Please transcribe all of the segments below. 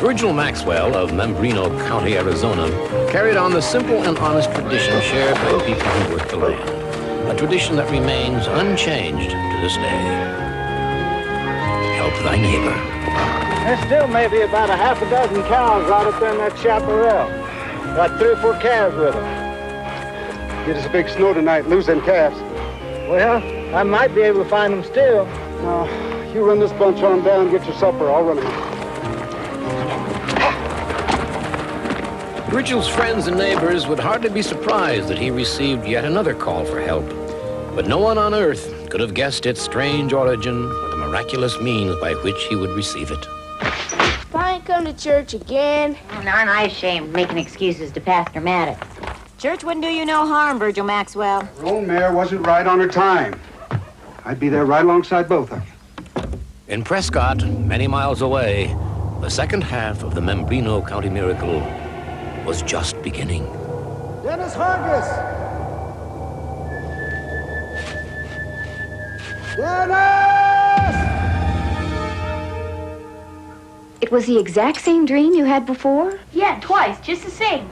Virgil Maxwell of Membrino County, Arizona, carried on the simple and honest tradition shared by the people who worked the land, a tradition that remains unchanged to this day. Help thy neighbor. There's still maybe about a half a dozen cows right up there in that chaparral. Got 3 or 4 calves with them. Get us a big snow tonight, lose them calves. Well, I might be able to find them still. No, you run this bunch on down and get your supper. I'll run them. Virgil's friends and neighbors would hardly be surprised that he received yet another call for help. But no one on earth could have guessed its strange origin or the miraculous means by which he would receive it. If I ain't come to church again... And aren't I ashamed making excuses to Pastor Maddox? Church wouldn't do you no harm, Virgil Maxwell. Her own mare wasn't right on her time. I'd be there right alongside both of you. In Prescott, many miles away, the second half of the Membrino County miracle was just beginning. Dennis Hargis! Dennis! It was the exact same dream you had before? Yeah, twice, just the same.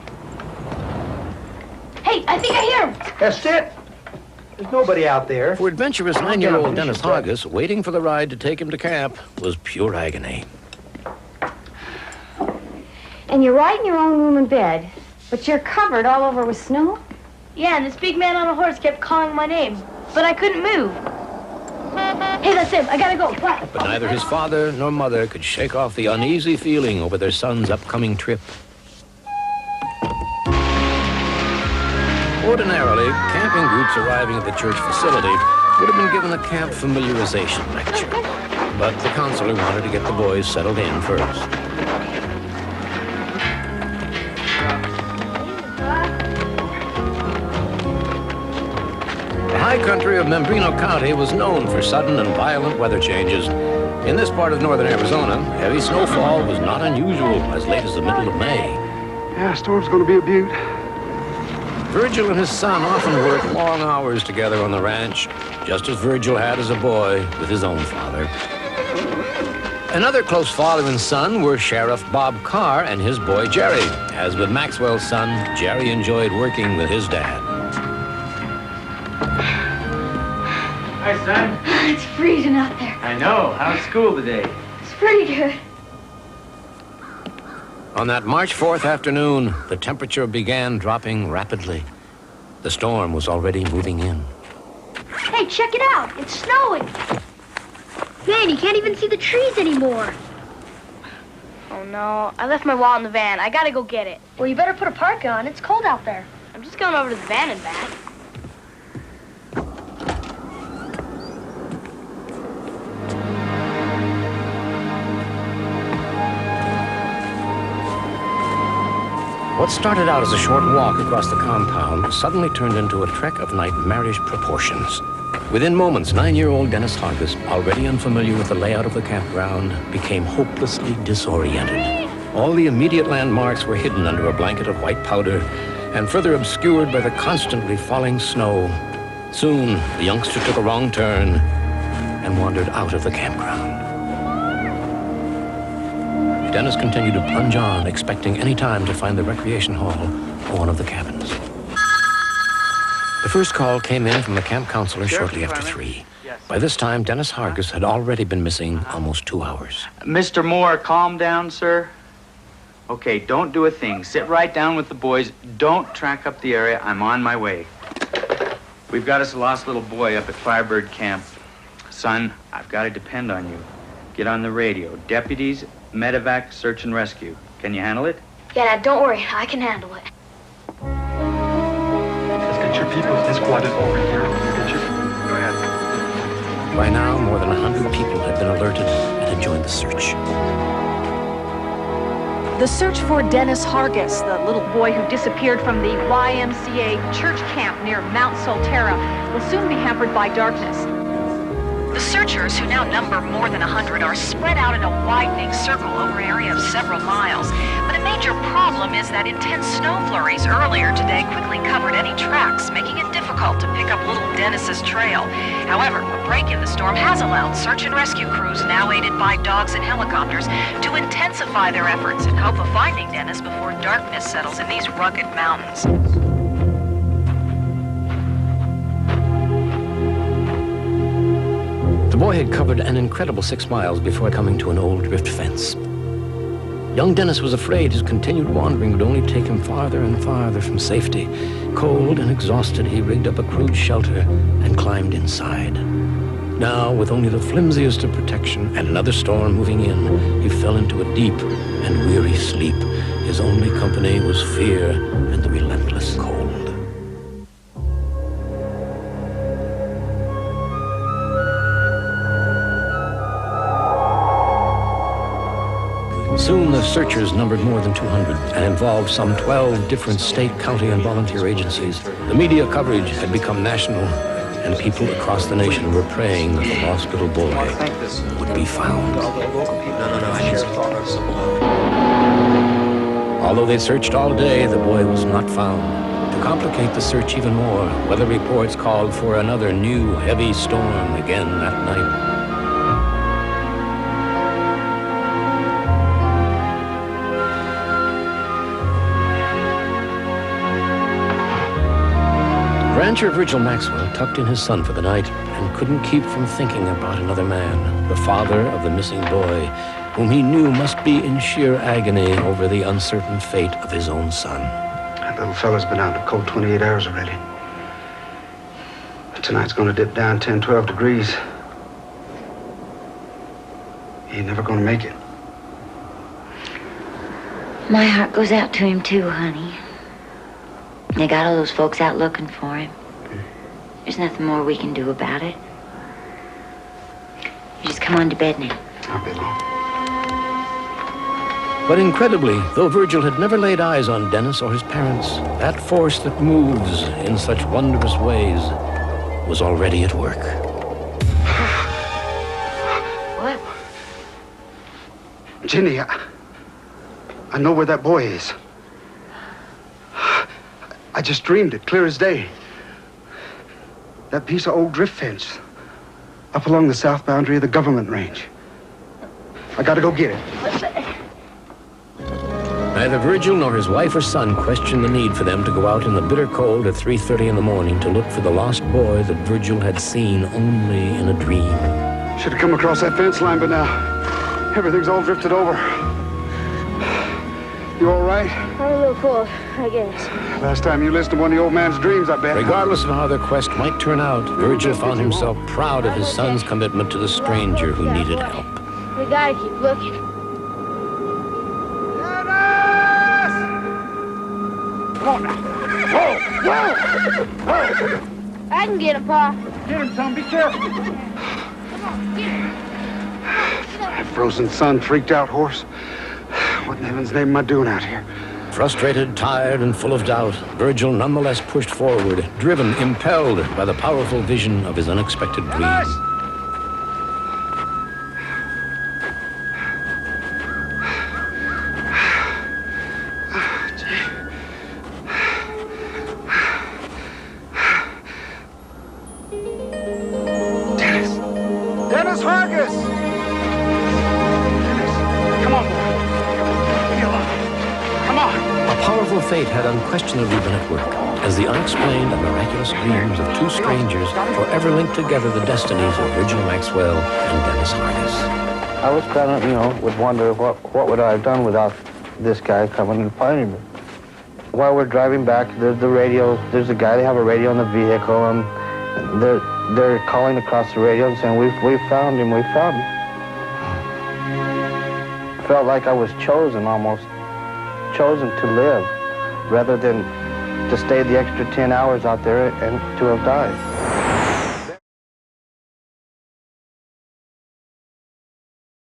Hey, I think I hear him. That's it. There's nobody out there. For adventurous 9-year-old Dennis Hargis, waiting for the ride to take him to camp was pure agony. And you're right in your own room and bed, but you're covered all over with snow? Yeah, and this big man on a horse kept calling my name, but I couldn't move. Hey, that's him. I gotta go. Bye. But neither his father nor mother could shake off the uneasy feeling over their son's upcoming trip. Ordinarily, camping groups arriving at the church facility would have been given a camp familiarization lecture. But the counselor wanted to get the boys settled in first. The high country of Membrino County was known for sudden and violent weather changes. In this part of northern Arizona, heavy snowfall was not unusual as late as the middle of May. Yeah, storm's gonna be a beaut. Virgil and his son often worked long hours together on the ranch, just as Virgil had as a boy with his own father. Another close father and son were Sheriff Bob Carr and his boy Jerry. As with Maxwell's son, Jerry enjoyed working with his dad. Hi, son. It's freezing out there. I know. How's school today? It's pretty good. On that March 4th afternoon, the temperature began dropping rapidly. The storm was already moving in. Hey, check it out. It's snowing. Man, you can't even see the trees anymore. Oh, no. I left my wallet in the van. I gotta go get it. Well, you better put a parka on. It's cold out there. I'm just going over to the van and back. What started out as a short walk across the compound suddenly turned into a trek of nightmarish proportions. Within moments, 9-year-old Dennis Hargis, already unfamiliar with the layout of the campground, became hopelessly disoriented. All the immediate landmarks were hidden under a blanket of white powder and further obscured by the constantly falling snow. Soon, the youngster took a wrong turn and wandered out of the campground. Dennis continued to plunge on, expecting any time to find the recreation hall or one of the cabins. The first call came in from the camp counselor shortly after 3. By this time, Dennis Hargis had already been missing almost 2 hours. Mr. Moore, calm down, sir. Okay, don't do a thing. Sit right down with the boys. Don't track up the area. I'm on my way. We've got us a lost little boy up at Firebird Camp. Son, I've got to depend on you. Get on the radio. Deputies, medevac, search and rescue. Can you handle it? Yeah, Dad, don't worry. I can handle it. Let's get your people squatted over here. Go ahead. By now, more than 100 people had been alerted and had joined the search. The search for Dennis Hargis, the little boy who disappeared from the YMCA church camp near Mount Solterra, will soon be hampered by darkness. The searchers, who now number more than 100, are spread out in a widening circle over an area of several miles. But a major problem is that intense snow flurries earlier today quickly covered any tracks, making it difficult to pick up little Dennis's trail. However, a break in the storm has allowed search and rescue crews, now aided by dogs and helicopters, to intensify their efforts in hope of finding Dennis before darkness settles in these rugged mountains. The boy had covered an incredible 6 miles before coming to an old drift fence. Young Dennis was afraid his continued wandering would only take him farther and farther from safety. Cold and exhausted, he rigged up a crude shelter and climbed inside. Now, with only the flimsiest of protection and another storm moving in, he fell into a deep and weary sleep. His only company was fear and the relentless cold. Soon the searchers numbered more than 200 and involved some 12 different state, county, and volunteer agencies. The media coverage had become national, and people across the nation were praying that the lost little boy would be found. Although they searched all day, the boy was not found. To complicate the search even more, weather reports called for another new heavy storm again that night. Rancher Virgil Maxwell tucked in his son for the night and couldn't keep from thinking about another man, the father of the missing boy, whom he knew must be in sheer agony over the uncertain fate of his own son. That little fella's been out in the cold 28 hours already. But tonight's gonna dip down 10, 12 degrees. He ain't never gonna make it. My heart goes out to him too, honey. They got all those folks out looking for him. There's nothing more we can do about it. You just come on to bed now. I'll be along. But incredibly, though Virgil had never laid eyes on Dennis or his parents, that force that moves in such wondrous ways was already at work. What? Jenny, I know where that boy is. I just dreamed it, clear as day. That piece of old drift fence up along the south boundary of the government range. I gotta go get it. Neither Virgil nor his wife or son questioned the need for them to go out in the bitter cold at 3:30 in the morning to look for the lost boy that Virgil had seen only in a dream. Should have come across that fence line by now. Everything's all drifted over. You all right? I'm a little cold, I guess. Last time you listened to one of the old man's dreams, I bet. Regardless of how their quest might turn out, Virgil found himself proud of his son's commitment to the stranger who needed help. We gotta keep looking. Come on now. Whoa! Whoa! I can get him, Pa. Get him, son. Be careful. That frozen sun, freaked out horse. What in heaven's name am I doing out here? Frustrated, tired, and full of doubt, Virgil nonetheless pushed forward, driven, impelled by the powerful vision of his unexpected dream. Dennis Hargis! Dennis, come on, boy. Be alive. Come on. A powerful fate had unquestionably been at work, as the unexplained and miraculous dreams of two strangers forever linked together the destinies of Virgil Maxwell and Dennis Hargis. I was kind of, would wonder what would I have done without this guy coming and finding me. While we're driving back, there's the radio. There's a guy, they have a radio in the vehicle, and they're calling across the radio and saying, we found him, we found him. Felt like I was chosen, almost. Chosen to live, rather than to stay the extra 10 hours out there and to have died.